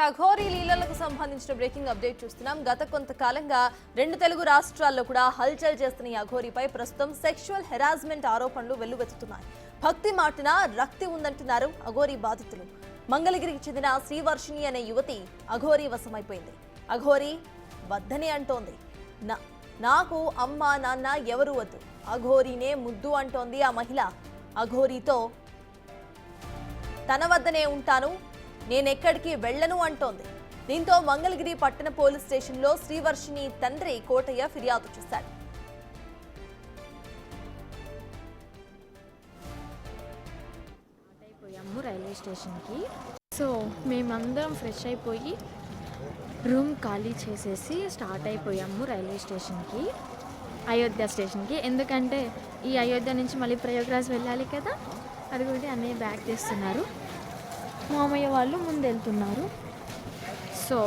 అఘోరీ లీలలకు సంబంధించిన breaking update చూస్తున్నాం. గత కొంతకాలంగా రెండు తెలుగు రాష్ట్రాల్లో కూడా హల్చల్ చేస్తున్న ఈ అఘోరీపై ప్రస్తుతం సెక్షువల్ హెరాస్మెంట్ ఆరోపణలు వెల్లువెత్తుతున్నాయి. భక్తి మాటిన రక్తి ఉందంటున్నారు అఘోరీ బాధితులు. మంగళగిరికి చెందిన శ్రీవర్షిణి అనే యువతి అఘోరీ వశమైపోయింది. అఘోరీ వద్దని అంటోంది. నాకు అమ్మ నాన్న ఎవరు వద్దు, అఘోరీనే ముద్దు అంటోంది ఆ మహిళ. అఘోరీతో తన వద్దనే ఉంటాను, నేనెక్కడికి వెళ్లను అంటోంది. దీంతో మంగళగిరి పట్టణ పోలీస్ స్టేషన్లో శ్రీవర్షిణి తండ్రి కోటయ్య ఫిర్యాదు చేశాడు. అయిపోయాము రైల్వే స్టేషన్కి. సో మేమందరం ఫ్రెష్ అయిపోయి రూమ్ ఖాళీ చేసేసి స్టార్ట్ అయిపోయాము రైల్వే స్టేషన్కి, అయోధ్య స్టేషన్కి. ఎందుకంటే ఈ అయోధ్య నుంచి మళ్ళీ ప్రయాగ్రాజ్ వెళ్ళాలి కదా, అది కూడా అన్నయ్య బ్యాగ్ చేస్తున్నారు, మామయ్య వాళ్ళు ముందు వెళ్తున్నారు. సో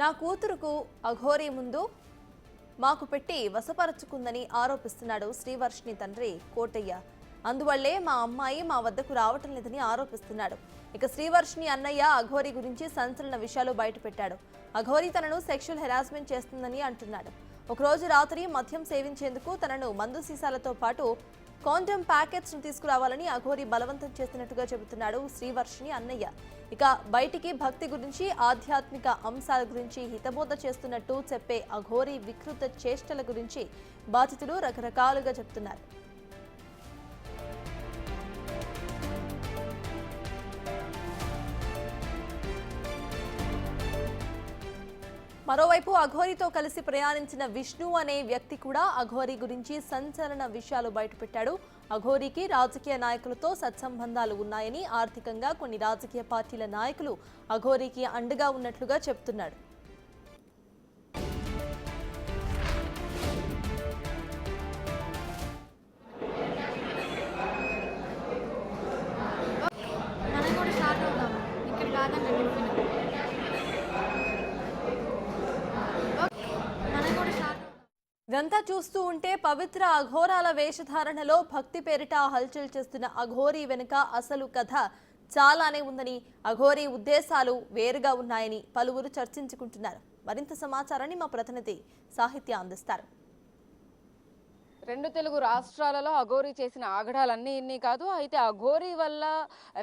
నా కూతురుకు అఘోరీ ముందు మాకు పెట్టి వశపరచుకుందని ఆరోపిస్తున్నాడు శ్రీవర్షిణి తండ్రి కోటయ్య. అందువల్లే మా అమ్మాయి మా వద్దకు రావటం లేదని ఆరోపిస్తున్నాడు. ఇక శ్రీవర్షిణి అన్నయ్య అఘోరీ గురించి సంచలన విషయాలు బయటపెట్టాడు. అఘోరీ తనను సెక్షువల్ హెరాస్మెంట్ చేస్తుందని అంటున్నాడు. ఒకరోజు రాత్రి మద్యం సేవించేందుకు తనను మందు సీసాలతో పాటు కాండమ్ ప్యాకెట్స్ ను తీసుకురావాలని అఘోరీ బలవంతం చేస్తున్నట్టుగా చెబుతున్నాడు శ్రీవర్షిణి అన్నయ్య. ఇక బయటికి భక్తి గురించి, ఆధ్యాత్మిక అంశాల గురించి హితబోధ చేస్తున్నట్టు చెప్పే అఘోరీ వికృత చేష్టల గురించి బాధితులు రకరకాలుగా చెప్తున్నారు. మరోవైపు అఘోరీతో కలిసి ప్రయాణించిన విష్ణు అనే వ్యక్తి కూడా అఘోరీ గురించి సంచలన విషయాలు బయటపెట్టాడు. అఘోరీకి రాజకీయ నాయకులతో సత్సంబంధాలు ఉన్నాయని, ఆర్థికంగా కొన్ని రాజకీయ పార్టీల నాయకులు అఘోరీకి అండగా ఉన్నట్లుగా చెప్తున్నాడు. ఇదంతా చూస్తూ ఉంటే పవిత్ర అఘోరాల వేషధారణలో భక్తి పేరిట హల్చల్ చేస్తున్న అఘోరీ వెనుక అసలు కథ చాలానే ఉందని, అఘోరీ ఉద్దేశాలు వేరుగా ఉన్నాయని పలువురు చర్చించుకుంటున్నారు. మరింత సమాచారాన్ని మా ప్రతినిధి సాహిత్య అందిస్తారు. రెండు తెలుగు రాష్ట్రాలలో అఘోరీ చేసిన ఆగడాలన్నీ ఇన్ని కాదు. అయితే అఘోరీ వల్ల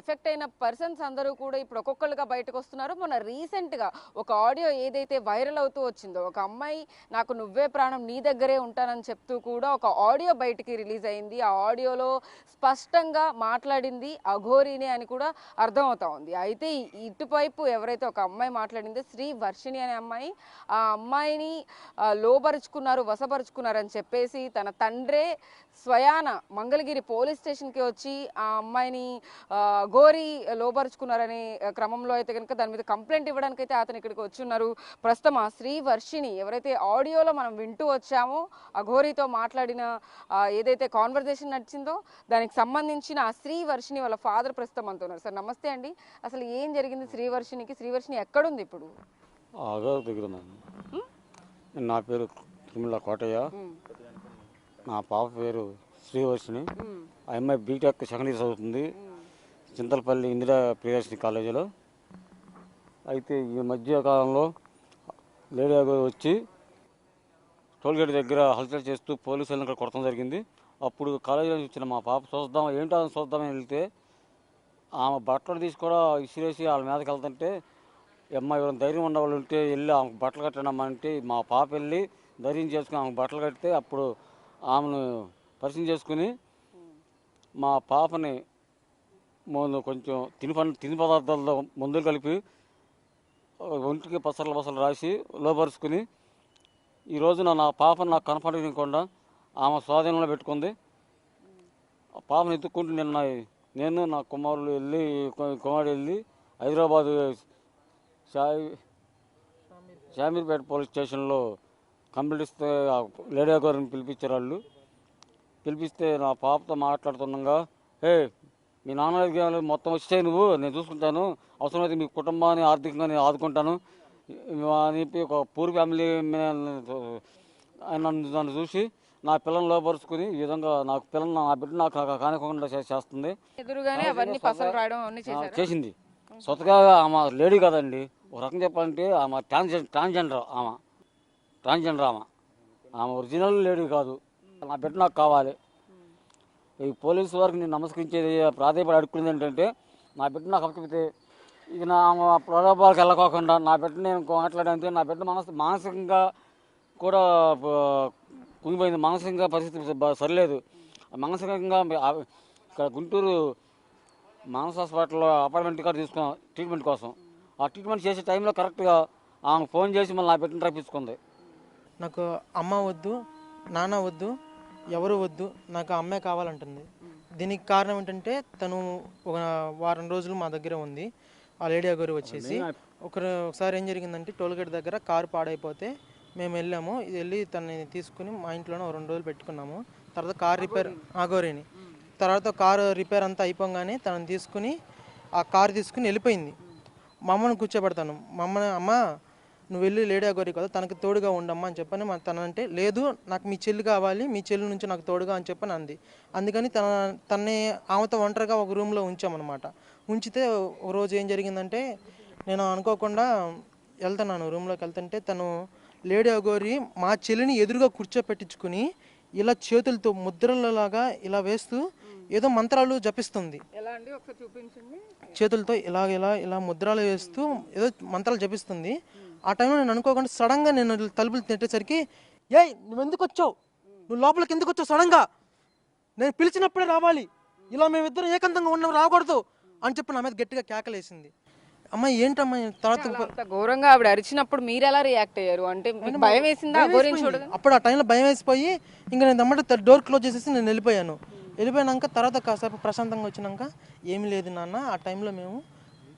ఎఫెక్ట్ అయిన పర్సన్స్ అందరూ కూడా ఇప్పుడు ఒక్కొక్కరుగా బయటకు వస్తున్నారు. మొన్న రీసెంట్గా ఒక ఆడియో ఏదైతే వైరల్ అవుతూ వచ్చిందో, ఒక అమ్మాయి నాకు నువ్వే ప్రాణం నీ దగ్గరే ఉంటానని చెప్తూ కూడా ఒక ఆడియో బయటికి రిలీజ్ అయింది. ఆ ఆడియోలో స్పష్టంగా మాట్లాడింది అఘోరీనే అని కూడా అర్థమవుతా ఉంది. అయితే ఇటువైపు ఎవరైతే ఒక అమ్మాయి మాట్లాడిందో శ్రీవర్షిణి అనే అమ్మాయి, ఆ అమ్మాయిని లోబరుచుకున్నారు, వశపరుచుకున్నారని చెప్పేసి తన తండ్రే స్వయాన మంగళగిరి పోలీస్ స్టేషన్కి వచ్చి ఆ అమ్మాయిని అఘోరీ లోబరుచుకున్నారనే క్రమంలో అయితే కనుక దాని మీద కంప్లైంట్ ఇవ్వడానికి అయితే అతను ఇక్కడికి వచ్చి ఉన్నారు. ప్రస్తుతం ఆ శ్రీవర్షిణి ఎవరైతే ఆడియోలో మనం వింటూ వచ్చామో, అఘోరీతో మాట్లాడిన ఏదైతే కాన్వర్జేషన్ నడిచిందో దానికి సంబంధించిన ఆ శ్రీవర్షిణి వాళ్ళ ఫాదర్ ప్రస్తుతం అంటున్నారు. సార్ నమస్తే అండి, అసలు ఏం జరిగింది శ్రీవర్షిణికి? శ్రీవర్షిణి ఎక్కడుంది ఇప్పుడు? నా పేరు తిరుమల కోటయ్య, నా పాప పేరు శ్రీవర్షిణి. ఆ అమ్మాయి బీటెక్ సెకండ్ ఇయర్ చదువుతుంది చింతలపల్లి ఇందిరా ప్రియదర్శిని కాలేజీలో. అయితే ఈ మధ్య కాలంలో లేడీ అఘోరీ వచ్చి టోల్గేట్ దగ్గర హల్చల్ చేస్తూ పోలీసులను ఇక్కడ కొట్టడం జరిగింది. అప్పుడు కాలేజీలో వచ్చిన మా పాప చూద్దామని వెళ్తే ఆమె బట్టలు తీసుకోవడం ఇసిరేసి వాళ్ళ మీదకి వెళ్తుంటే, అమ్మాయి ఎవరైనా ధైర్యం ఉన్న వాళ్ళు ఉంటే వెళ్ళి ఆమెకు బట్టలు కట్టడమంటే మా పాప వెళ్ళి ధైర్యం చేసుకుని ఆమెకు బట్టలు కడితే అప్పుడు ఆమెను పరిచయం చేసుకుని మా పాపని కొంచెం తిని పదార్థాలతో మందులు కలిపి ఒంటికి పసర్లు రాసి లోపరుచుకుని ఈ రోజున నా పాపను నాకు కనపడకుండా ఆమె స్వాధీనంలో పెట్టుకుంది. ఆ పాపను ఎత్తుక్కుంటూ నేను నా కుమారుడు వెళ్ళి హైదరాబాదు షామీర్పేట పోలీస్ స్టేషన్లో కంప్లైంట్ ఇస్తే లేడీ అఘోరీని పిలిపించారు. వాళ్ళు పిలిపిస్తే నా పాపతో మాట్లాడుతుండగా, మీ నాన్న మొత్తం వచ్చే నువ్వు నేను చూసుకుంటాను, అవసరమైతే మీ కుటుంబాన్ని ఆర్థికంగా నేను ఆదుకుంటాను అని చెప్పి ఒక పూర్ ఫ్యామిలీ నన్ను చూసి నా పిల్లల్ని లోపరుచుకుని ఈ విధంగా నా బిడ్డ నాకు కానికుండా చేస్తుంది. ఎదురుగానే అవన్నీ పసలు రాయడం అన్ని చేసింది. స్వతగా ఆమె లేడీ కదండి, ఒక రకం చెప్పాలంటే ఆమె ట్రాన్స్జెండర్ ఆమె ఒరిజినల్ లేడీ కాదు. నా బిడ్డ నాకు కావాలి. ఈ పోలీసు వారికి నేను నమస్కరించేది, ప్రాధాన్యపడి అడుక్కునేది ఏంటంటే నా బిడ్డ నాకు అప్పచెప్తే ఇక నా ప్రలోభాలకు వెళ్ళకోకుండా నా బిడ్డ నేను మాట్లాడంతే నా బిడ్డ మానసికంగా కూడా కుంగిపోయింది. మానసికంగా పరిస్థితి సరిలేదు. మానసికంగా ఇక్కడ గుంటూరు మానస హాస్పిటల్లో అపాయింట్మెంట్ కార్డు తీసుకున్నాం ట్రీట్మెంట్ కోసం. ఆ ట్రీట్మెంట్ చేసే టైంలో కరెక్ట్గా ఆమె ఫోన్ చేసి మళ్ళీ నా బిడ్డను రప్పించుకుంది. నాకు అమ్మ వద్దు, నాన్న వద్దు, ఎవరు వద్దు, నాకు అమ్మే కావాలంటుంది. దీనికి కారణం ఏంటంటే తను ఒక వారం రోజులు మా దగ్గర ఉంది. ఆ లేడీ గారు వచ్చేసి ఒకసారి ఏం జరిగిందంటే టోల్గేట్ దగ్గర కారు పాడైపోతే మేము వెళ్ళాము. వెళ్ళి తనని తీసుకుని మా ఇంట్లోనే 2 రోజులు పెట్టుకున్నాము. తర్వాత కారు రిపేర్ ఆగోరిని తర్వాత కారు రిపేర్ అంతా అయిపోగానే తనని తీసుకుని ఆ కారు తీసుకుని వెళ్ళిపోయింది. మా అమ్మను కూర్చోబెడతాను. మా అమ్మని అమ్మ నువ్వు వెళ్ళి లేడీ అగోరి కదా తనకి తోడుగా ఉండమ్మా అని చెప్పని తనంటే లేదు నాకు మీ చెల్లి కావాలి, మీ చెల్లి నుంచి నాకు తోడుగా అని చెప్పని అంది. అందుకని తన్ని ఆమెతో ఒంటరిగా ఒక రూమ్లో ఉంచామన్నమాట. ఉంచితే ఒక రోజు ఏం జరిగిందంటే నేను అనుకోకుండా వెళ్తున్నాను రూమ్లోకి వెళ్తుంటే తను లేడీ అగోరి మా చెల్లిని ఎదురుగా కూర్చోపెట్టించుకుని ఇలా చేతులతో ముద్రలలాగా ఇలా వేస్తూ ఏదో మంత్రాలు జపిస్తుంది. చేతులతో ఇలా ముద్రలు వేస్తూ ఏదో మంత్రాలు జపిస్తుంది. ఆ టైంలో నేను అనుకోకుండా సడన్గా నేను తలుపులు తిట్టేసరికి ఏయ్ నువ్వు ఎందుకు వచ్చావు, నువ్వు లోపలికి ఎందుకు వచ్చావు, సడన్గా నేను పిలిచినప్పుడే రావాలి, ఇలా మేమిద్దరం ఏకాంతంగా ఉన్నాం రాకూడదు అని చెప్పి నా మీద గట్టిగా కేకలేసింది. అమ్మాయి ఏంటమ్మా తర్వాత ఘోరంగా ఆవిడ అరిచినప్పుడు మీరు ఎలా రియాక్ట్ అయ్యారు? అంటే భయం వేసిందా? అప్పుడు ఆ టైంలో భయం వేసిపోయి ఇంకా నేను దమ్మట డోర్ క్లోజ్ చేసేసి నేను వెళ్ళిపోయాక తర్వాత కాసేపు ప్రశాంతంగా వచ్చినాక ఏమీ లేదు నాన్న, ఆ టైంలో మేము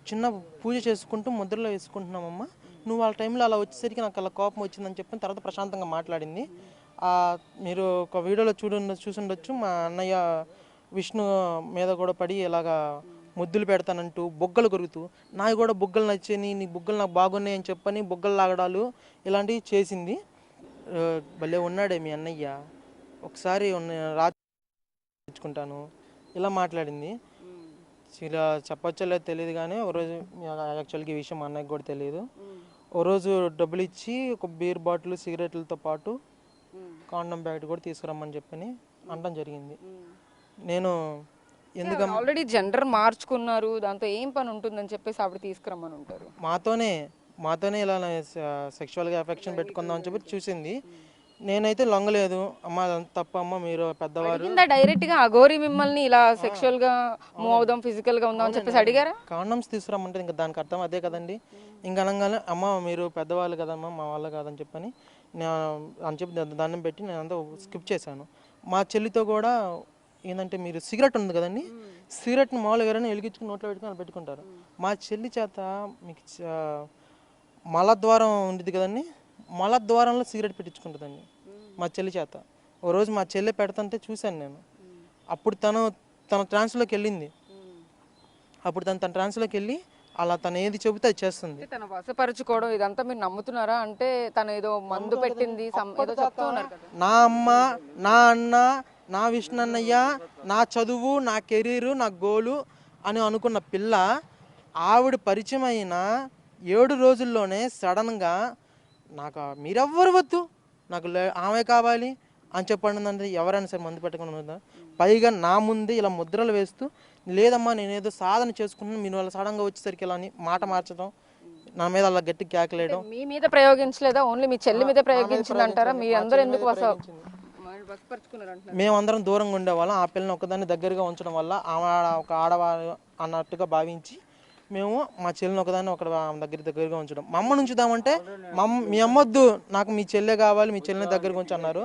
చిన్న పూజ చేసుకుంటూ ముద్రలో వేసుకుంటున్నామమ్మా, నువ్వు ఆ టైంలో అలా వచ్చేసరికి నాకు అలా కోపం వచ్చిందని చెప్పిన తర్వాత ప్రశాంతంగా మాట్లాడింది. మీరు ఒక వీడియోలో చూసుండొచ్చు మా అన్నయ్య విష్ణు మీద కూడా పడి ఇలాగా ముద్దులు పెడతానంటూ బొగ్గలు కొరుకుతూ నాకు కూడా బొగ్గలు నచ్చాయి, నీ బొగ్గలు నాకు బాగున్నాయి అని చెప్పని బొగ్గలు లాగడాలు ఇలాంటివి చేసింది. భలే ఉన్నాడే మీ అన్నయ్య, ఒకసారి రాచుకుంటాను ఇలా మాట్లాడింది. ఇలా చెప్పచ్చో లేదో తెలియదు కానీ ఒకరోజు యాక్చువల్గా ఈ విషయం మా అన్నయ్యకి కూడా తెలియదు. ఓ రోజు డబ్బులు ఇచ్చి ఒక బీర్ బాటిల్ సిగరెట్లతో పాటు కాండం బ్యాగ్ కూడా తీసుకురమ్మని చెప్పని అనడం జరిగింది. నేను ఎందుకంటే ఆల్రెడీ జెండర్ మార్చుకున్నారు, దాంతో ఏం పని ఉంటుందని చెప్పేసి ఆవిడ తీసుకురమ్మని ఉంటారు. మాతోనే ఇలా సెక్షువల్గా ఎఫెక్షన్ పెట్టుకుందాం అని చెప్పి చూసింది. నేనైతే లొంగలేదు. అమ్మ తప్ప అమ్మ, మీరు పెద్దవారు. డైరెక్ట్ గా అఘోరి మిమ్మల్ని ఇలా సెక్షువల్ గా మూవ్ అవుదాం, ఫిజికల్ గా ఉందాం అని చెప్పేసి అడిగారా? కాండమ్స్ తీసుకురమ్మంటే ఇంకా దానికి అర్థం అదే కదండి. ఇంకా అనగానే అమ్మ మీరు పెద్దవాళ్ళు కదమ్మా, మా వాళ్ళు కాదని చెప్పని అని చెప్పి దండం పెట్టి నేను అంతా స్కిప్ చేశాను. మా చెల్లితో కూడా ఏంటంటే మీరు సిగరెట్ ఉంది కదండి, సిగరెట్ని మామూలుగా ఎవరైనా వెలిగించుకుని నోట్లో పెట్టుకుని పెట్టుకుంటారు. మా చెల్లి చేత మీకు మలద్వారం ఉండేది కదండి, మలద్వారంలో సిగరెట్ పెట్టించుకుంటుందండి మా చెల్లి చేత. ఓ రోజు మా చెల్లి పెడతంటే చూశాను నేను. అప్పుడు తన ట్రాన్స్లోకి వెళ్ళింది. అప్పుడు తన ట్రాన్స్లోకి వెళ్ళి అలా తను ఏది చెబితే అది చేస్తుంది. తన వశపరుచుకోవడం ఇదంతా మీరు నమ్ముతున్నారా? అంటే తను ఏదో మందు పెట్టింది ఏదో చెప్తున్నారు కదా. నా అమ్మ, నా అన్న, నా విష్ణన్నయ్య, నా చదువు, నా కెరీరు, నా గోలు అని అనుకున్న పిల్ల ఆవిడ పరిచయం అయిన 7 రోజుల్లోనే సడన్గా నాకు మీరెవ్వరు వద్దు, నాకు ఆమె కావాలి అని చెప్పండి అంటే ఎవరైనా సరే మందు పెట్టకుండా పైగా నా ముందే ఇలా ముద్రలు వేస్తూ లేదమ్మా నేనేదో సాధన చేసుకుంటున్నాను, మీరు వాళ్ళ సడన్గా వచ్చేసరికి ఇలా అని మాట మార్చడం, నా మీద అలా గట్టి కేకలేయడం. మీ మీద ప్రయోగించలేదా? ఓన్లీ మీ చెల్లి మీద ప్రయోగించింది అంటారా? మీ అందరూ ఎందుకు మేమందరం దూరంగా ఉండేవాళ్ళం. ఆ పిల్లని ఒకదాన్ని దగ్గరగా ఉంచడం వల్ల ఆమె ఒక ఆడవారు అన్నట్టుగా భావించి మేము మా చెల్లిని ఒకదాన్ని దగ్గరగా ఉంచడం. మా అమ్మను ఉంచుదామంటే మీ అమ్మొద్దు, నాకు మీ చెల్లె కావాలి, మీ చెల్లిని దగ్గరగా ఉంచి అన్నారు.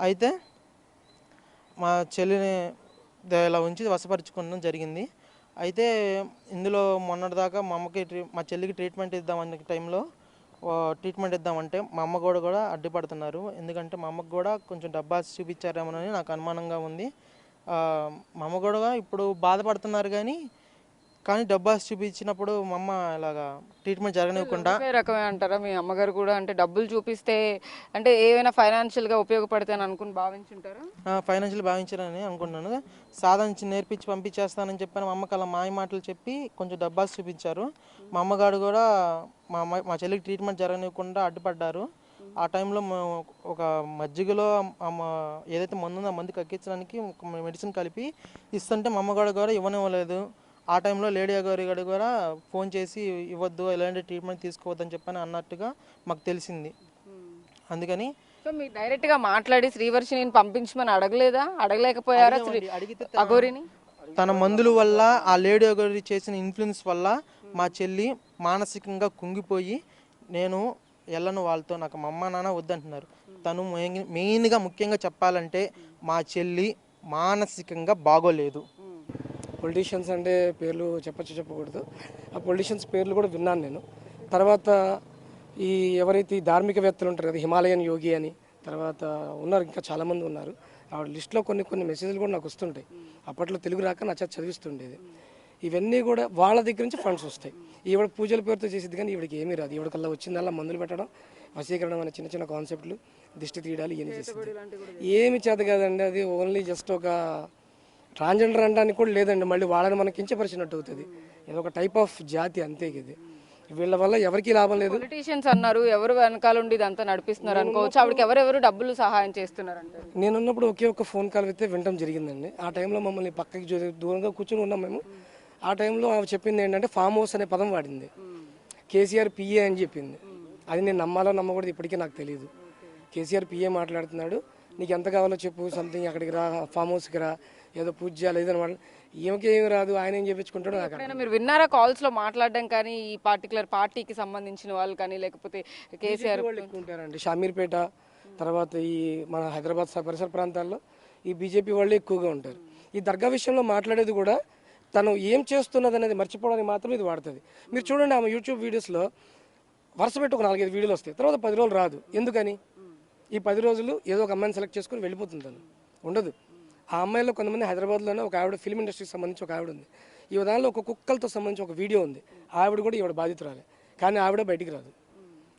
అయితే మా చెల్లిని ఇలా ఉంచి వశపరుచుకోవడం జరిగింది. అయితే ఇందులో మొన్నటిదాకా మా చెల్లికి ట్రీట్మెంట్ ఇద్దామన్న టైంలో ట్రీట్మెంట్ ఇద్దామంటే మా అమ్మ కూడా అడ్డుపడుతున్నారు. ఎందుకంటే మా అమ్మకు కూడా కొంచెం డబ్బా చూపించారేమోనని నాకు అనుమానంగా ఉంది. మా అమ్మ కూడా ఇప్పుడు బాధపడుతున్నారు కానీ కానీ డబ్బాస్ చూపించినప్పుడు మా అమ్మ ఇలాగా ట్రీట్మెంట్ జరగనివ్వకుండా ఒకే రకమే అంటారా మీ అమ్మగారు కూడా? అంటే డబ్బులు చూపిస్తే అంటే ఏమైనా ఫైనాన్షియల్గా ఉపయోగపడితే అని అనుకుని భావించుంటారా? ఫైనాన్షియల్ భావించారని అనుకున్నాను. సాధన నేర్పించి పంపించేస్తానని చెప్పాను. మా అమ్మకి అలా మాయ మాటలు చెప్పి కొంచెం డబ్బాస్ చూపించారు. మా అమ్మగారు కూడా మా చెల్లికి ట్రీట్మెంట్ జరగనివ్వకుండా అడ్డుపడ్డారు. ఆ టైంలో ఒక మజ్జిగలో ఏదైతే మందు ఉందో ఆ మందు కక్కించడానికి మెడిసిన్ కలిపి ఇస్తుంటే మా అమ్మగారు కూడా ఇవ్వనివ్వలేదు. ఆ టైంలో లేడీ గారు కూడా ఫోన్ చేసి ఇవ్వద్దు, ఎలాంటి ట్రీట్మెంట్ తీసుకోవద్దని చెప్పని అన్నట్టుగా మాకు తెలిసింది. అందుకని సో మీరు డైరెక్ట్గా మాట్లాడి శ్రీవర్షిని పంపించమని అడగలేదా? అడగలేకపోయారా అఘోరిని? తన మందుల వల్ల ఆ లేడీ గారు చేసిన ఇన్ఫ్లుయెన్స్ వల్ల మా చెల్లి మానసికంగా కుంగిపోయి నేను వెళ్ళను వాళ్ళతో, నాకు మా అమ్మ నాన్న వద్దంటున్నారు. తను మెయిన్గా ముఖ్యంగా చెప్పాలంటే మా చెల్లి మానసికంగా బాగోలేదు. పొలిటీషియన్స్ అంటే పేర్లు చెప్పకూడదు. ఆ పొలిటీషియన్స్ పేర్లు కూడా విన్నాను నేను. తర్వాత ఈ ఎవరైతే ఈ ధార్మికవేత్తలు ఉంటారు కదా, హిమాలయన్ యోగి అని, తర్వాత ఉన్నారు ఇంకా చాలామంది ఉన్నారు. ఆ లిస్ట్లో కొన్ని మెసేజ్లు కూడా నాకు వస్తుంటాయి. అప్పట్లో తెలుగు రాక నా చేత చదివిస్తుండేది. ఇవన్నీ కూడా వాళ్ళ దగ్గర నుంచి ఫండ్స్ వస్తాయి. ఈవిడ పూజల పేరుతో చేసేది కానీ ఈవిడికి ఏమీ రాదు. ఈవిడకల్లా వచ్చిందల్లా మందులు పెట్టడం, వశీకరణం అనే చిన్న చిన్న కాన్సెప్ట్లు, దిష్టి తీయడాలు ఇవన్నీ చేసేది. ఏమి చేత కాదండి, అది ఓన్లీ జస్ట్ ఒక ట్రాన్స్జెండర్ అనడానికి కూడా లేదండి. మళ్ళీ వాళ్ళని మనకి కించపరిచినట్టు అవుతుంది. ఇది ఒక టైప్ ఆఫ్ జాతి అంతే. ఇది వీళ్ళ వల్ల ఎవరికి లాభం లేదు. పొలిటీషియన్స్ అన్నారు, ఎవరు వెనకాల ఉండి ఇదంతా నడిపిస్తున్నారు అనుకోవచ్చు. ఆవిడకి ఎవరెవరు డబ్బులు సహాయం చేస్తున్నారు అంటే? నేనున్నప్పుడు ఒకే ఒక ఫోన్ కాల్ అయితే వినడం జరిగిందండి. ఆ టైంలో మమ్మల్ని పక్కకి దూరంగా కూర్చొని ఉన్నాం మేము. ఆ టైంలో ఆమె చెప్పింది ఏంటంటే ఫామ్ హౌస్ అనే పదం వాడింది. కేసీఆర్ పిఏ అని చెప్పింది. అది నేను నమ్మాలో నమ్మకూడదు ఇప్పటికీ నాకు తెలియదు. కేసీఆర్ పిఏ మాట్లాడుతున్నాడు, నీకు ఎంత కావాలో చెప్పు, సంథింగ్ అక్కడికి రా, ఫామ్ హౌస్కి రా, ఏదో పూజ చేయాలి ఏదైనా వాళ్ళు, ఈమెకి ఏమి రాదు, ఆయన ఏం చెప్పించుకుంటాడో నాకు. మీరు విన్నారా కాల్స్ లో మాట్లాడడం కానీ, ఈ పర్టికులర్ పార్టీకి సంబంధించిన వాళ్ళు కానీ, లేకపోతే కేసీఆర్ వాళ్ళు ఎక్కువ ఉంటారండి. షామీర్పేట తర్వాత ఈ మన హైదరాబాద్ పరిసర ప్రాంతాల్లో ఈ బీజేపీ వాళ్ళు ఎక్కువగా ఉంటారు. ఈ దర్గా విషయంలో మాట్లాడేది కూడా తను ఏం చేస్తున్నది అనేది మర్చిపోవడానికి మాత్రం ఇది వాడుతుంది. మీరు చూడండి, ఆమె యూట్యూబ్ వీడియోస్లో వరుస పెట్టి ఒక 4-5 వీడియోలు వస్తాయి, తర్వాత 10 రోజులు రాదు. ఎందుకని? ఈ 10 రోజులు ఏదో ఒక అమ్మాయిని సెలెక్ట్ చేసుకొని వెళ్ళిపోతుంది, తను ఉండదు. ఆ అమ్మాయిలో కొంతమంది హైదరాబాద్లోనే ఒక ఆవిడ ఫిల్మ్ ఇండస్ట్రీకి సంబంధించి ఒక ఆవిడ ఉంది. ఈ దానిలో ఒక కుక్కలతో సంబంధించి ఒక వీడియో ఉంది. ఆవిడ కూడా ఈవిడ బాధితురాలే, కానీ ఆవిడ బయటికి రాదు.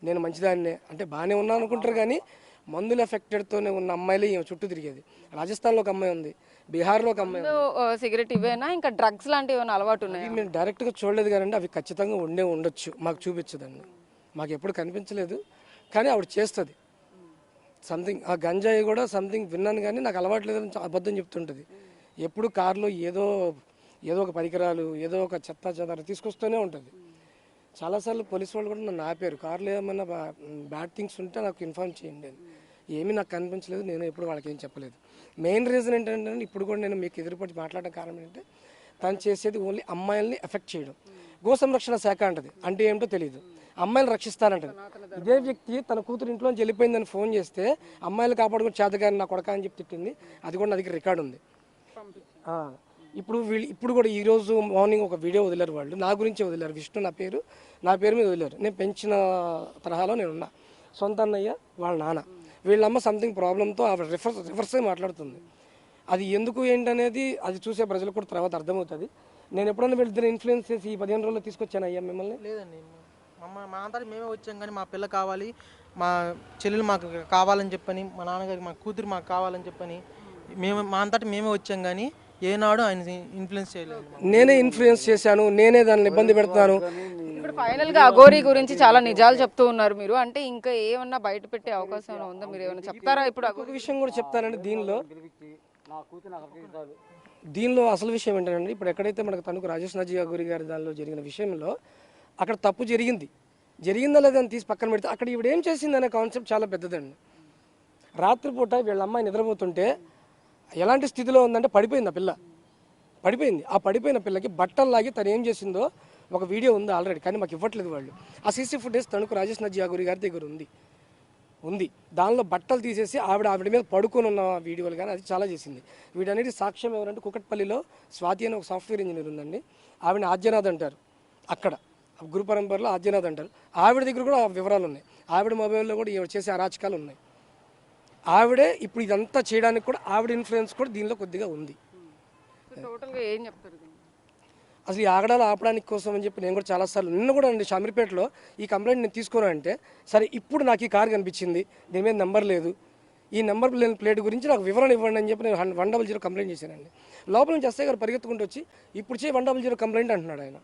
నేను మంచిదాన్నే అంటే బాగానే ఉన్నాను అనుకుంటారు, కానీ మందుల ఎఫెక్టెడ్తోనే ఉన్న అమ్మాయిలే ఈమె చుట్టూ తిరిగేది. రాజస్థాన్లో ఒక అమ్మాయి ఉంది, బీహార్లో ఒక అమ్మాయి ఉంది. సిగరెట్ ఇవేనా, ఇంకా డ్రగ్స్ లాంటివి ఏమైనా అలవాటు ఉన్నాయి? మేము డైరెక్ట్గా చూడలేదు కానీ అవి ఖచ్చితంగా ఉండొచ్చు, మాకు చూపించదండి. మాకు ఎప్పుడు కనిపించలేదు, కానీ ఆవిడ చేస్తుంది సంథింగ్. ఆ గంజాయి కూడా సంథింగ్ విన్నాను, కానీ నాకు అలవాటు లేదని అబద్ధం చెప్తుంటుంది. ఎప్పుడు కారులో ఏదో ఒక పరికరాలు, ఏదో ఒక చెత్త తీసుకొస్తూనే ఉంటుంది. చాలాసార్లు పోలీసు వాళ్ళు కూడా నన్ను ఆపారు, కారులో ఏమన్నా బ్యాడ్ థింగ్స్ ఉంటే నాకు ఇన్ఫార్మ్ చేయండి అని. ఏమీ నాకు కనిపించలేదు, నేను ఎప్పుడు వాళ్ళకి ఏం చెప్పలేదు. మెయిన్ రీజన్ ఏంటంటే ఇప్పుడు కూడా నేను మీకు ఎదురుపడి మాట్లాడడం కారణం ఏంటంటే తను చేసేది ఓన్లీ అమ్మాయిల్ని ఎఫెక్ట్ చేయడం. గో సంరక్షణ శాఖ అంటది, అంటే ఏమిటో తెలియదు, అమ్మాయిలు రక్షిస్తానంటది. ఇదే వ్యక్తి తన కూతురు ఇంట్లోంచి వెళ్ళిపోయిందని ఫోన్ చేస్తే అమ్మాయిలు కాపాడుకుని చేతగాని నా కొడక అని చెప్పి తిట్టింది. అది కూడా నా దగ్గర రికార్డు ఉంది. ఇప్పుడు కూడా ఈరోజు మార్నింగ్ ఒక వీడియో వదిలేరు, వాళ్ళు నా గురించి వదిలేరు. విష్ణు నా పేరు మీద వదిలేరు. నేను పెంచిన తరహాలో నేను ఉన్నా, సొంత అన్నయ్య వాళ్ళ నాన్న, వీళ్ళమ్మ సంథింగ్ ప్రాబ్లంతో ఆవిడ రివర్సే మాట్లాడుతుంది. అది ఎందుకు ఏంటనేది అది చూసే ప్రజలకు కూడా తర్వాత అర్థమవుతుంది. నేను ఎప్పుడైనా వీళ్ళిద్దరు ఇన్ఫ్లుయెన్స్ చేసి ఈ 15 రోజుల్లో తీసుకొచ్చాను అయ్యా మిమ్మల్ని? లేదండి, మా అంతా మేమే వచ్చాం, కానీ మా పిల్ల కావాలి, మా చెల్లెలు మాకు కావాలని చెప్పని, మా నాన్నగారికి మా కూతురు మాకు కావాలని చెప్పని మా అంతటా మేమే వచ్చాం, కానీ ఏనాడు ఆయన ఇన్ఫ్లుయెన్స్ చేయలేదు. నేనే ఇన్ఫ్లుయెన్స్ చేశాను, నేనే దాన్ని ఇబ్బంది పెడతాను. ఇప్పుడు ఫైనల్ గా అఘోరి గురించి చాలా నిజాలు చెప్తూ ఉన్నారు మీరు, అంటే ఇంకా ఏమన్నా బయట పెట్టే అవకాశం ఉందా? మీరు ఏమైనా చెప్తారా? ఇప్పుడు ఒక విషయం కూడా చెప్తానండి దీనిలో అసలు విషయం ఏంటంటే, ఇప్పుడు ఎక్కడైతే మనకు తణుకు రాజేష్ నాజీ అఘోరి గారి దానిలో జరిగిన విషయంలో అక్కడ తప్పు జరిగిందా లేదని తీసి పక్కన పెడితే అక్కడ ఈవిడ ఏం చేసింది అనే కాన్సెప్ట్ చాలా పెద్దదండి. రాత్రిపూట వీళ్ళ అమ్మాయి నిద్రపోతుంటే ఎలాంటి స్థితిలో ఉందంటే పడిపోయింది, ఆ పిల్ల పడిపోయింది. ఆ పడిపోయిన పిల్లకి బట్టలు లాగి తను ఏం చేసిందో ఒక వీడియో ఉంది ఆల్రెడీ, కానీ మాకు ఇవ్వట్లేదు వాళ్ళు. ఆ CC footage Tanuku Rajesh Nazi Aghori గారి దగ్గర ఉంది. దానిలో బట్టలు తీసేసి ఆవిడ మీద పడుకొని ఉన్న వీడియోలు, కానీ అది చాలా చేసింది. వీటన్నిటి సాక్ష్యం ఎవరంటే కుకట్పల్లిలో స్వాతి అని ఒక సాఫ్ట్వేర్ ఇంజనీర్ ఉందండి, ఆవిడని ఆద్యనాథ్ అంటారు, అక్కడ గురు పరంపరలో ఆద్యనాథ్ అంటారు. ఆవిడ దగ్గర కూడా వివరాలు ఉన్నాయి, ఆవిడ మొబైల్లో కూడా ఈవిడ చేసే అరాచకాలు ఉన్నాయి. ఆవిడే ఇప్పుడు ఇదంతా చేయడానికి కూడా ఆవిడ ఇన్ఫ్లుయెన్స్ కూడా దీనిలో కొద్దిగా ఉంది. టోటల్గా ఏం చెప్తారు? అసలు ఈ ఆగడాలు ఆపడానికి కోసం అని చెప్పి నేను కూడా చాలాసార్లు నిన్న కూడా అండి షామీర్పేటలో ఈ కంప్లైంట్ నేను తీసుకున్నా అంటే సరే ఇప్పుడు నాకు ఈ కారు కనిపించింది, దీని మీద నెంబర్ లేదు, ఈ నెంబర్ లేని ప్లేట్ గురించి నాకు వివరణ ఇవ్వండి అని చెప్పి నేను 100 కంప్లైంట్ చేశానండి. లోపల నుంచి ఎస్ఐ గారు పరిగెత్తుకుంటూ వచ్చి ఇప్పుడు 100 కంప్లైంట్ అంటున్నాడు ఆయన.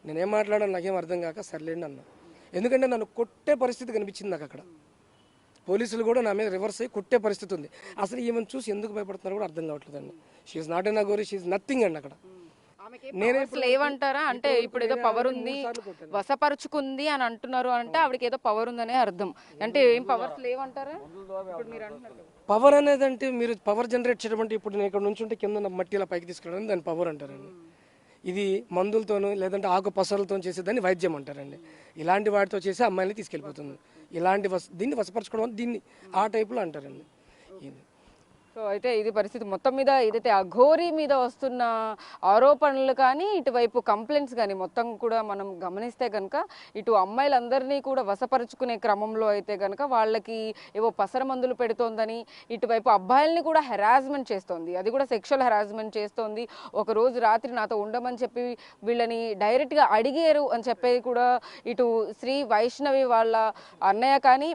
నేనేం మాట్లాడాను నాకేం అర్థం కాక సర్లేండి అన్నా. ఎందుకంటే నన్ను కొట్టే పరిస్థితి కనిపించింది నాకు అక్కడ. పోలీసులు కూడా నా మీద రివర్స్ అయ్యి కొట్టే పరిస్థితి ఉంది. అసలు ఈమెను చూసి ఎందుకు భయపడుతున్నారో కూడా అర్థం కావట్లేదండి. She not an Aghori, she nothing అండి అక్కడ. నేనే లేవంటారా అంటే ఇప్పుడు ఏదో పవర్ ఉంది వశపరుచుకుంది అని అంటున్నారు అంటే ఆవిడకి ఏదో పవర్ ఉందనే అర్థం. అంటే ఏం పవర్స్ లేవంటారా ఇప్పుడు మీరు అంటున్నారు? పవర్ అనేది అంటే మీరు పవర్ జనరేట్ చేయడం అంటే ఇప్పుడు నేను ఇక్కడ నుంచి ఉంటే కింద ఉన్న మట్టి ఇలా పైకి తీసుకెళ్ళడం దాన్ని పవర్ అంటారండి. ఇది మందులతోనూ లేదంటే ఆకు పసరులతో చేసేదాన్ని వైద్యం అంటారండి. ఇలాంటి వాటితో చేసి అమ్మాయిని తీసుకెళ్ళిపోతుంది. ఇలాంటి దీన్ని వశపరచుకోవడం దీన్ని ఆ టైపులో అంటారండి. ఇది సో అయితే ఇది పరిస్థితి మొత్తం మీద ఏదైతే అఘోరీ మీద వస్తున్న ఆరోపణలు కానీ ఇటువైపు కంప్లైంట్స్ కానీ మొత్తం కూడా మనం గమనిస్తే కనుక ఇటు అమ్మాయిలందరినీ కూడా వశపరుచుకునే క్రమంలో అయితే కనుక వాళ్ళకి ఏవో పసర మందులు పెడుతోందని, ఇటువైపు అబ్బాయిల్ని కూడా హెరాస్మెంట్ చేస్తోంది, అది కూడా సెక్షువల్ హెరాస్మెంట్ చేస్తోంది. ఒక రోజు రాత్రి నాతో ఉండమని చెప్పి వీళ్ళని డైరెక్ట్గా అడిగారు అని చెప్పి కూడా ఇటు శ్రీ వైష్ణవి వాళ్ళ అన్నయ్య కానీ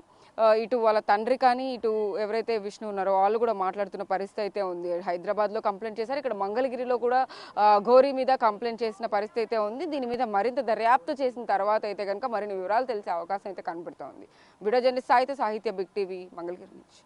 ఇటు వాళ్ళ తండ్రి కానీ ఇటు ఎవరైతే విష్ణు ఉన్నారో వాళ్ళు కూడా మాట్లాడుతున్న పరిస్థితి అయితే ఉంది. హైదరాబాద్లో కంప్లైంట్ చేశారు, ఇక్కడ మంగళగిరిలో కూడా ఘోరీ మీద కంప్లైంట్ చేసిన పరిస్థితి అయితే ఉంది. దీని మీద మరింత దర్యాప్తు చేసిన తర్వాత అయితే కనుక మరిన్ని వివరాలు తెలిసే అవకాశం అయితే కనబడుతోంది. వీడియో జర్నలిస్ట్ సాహిత్య బిగ్ టీవీ మంగళగిరి నుంచి.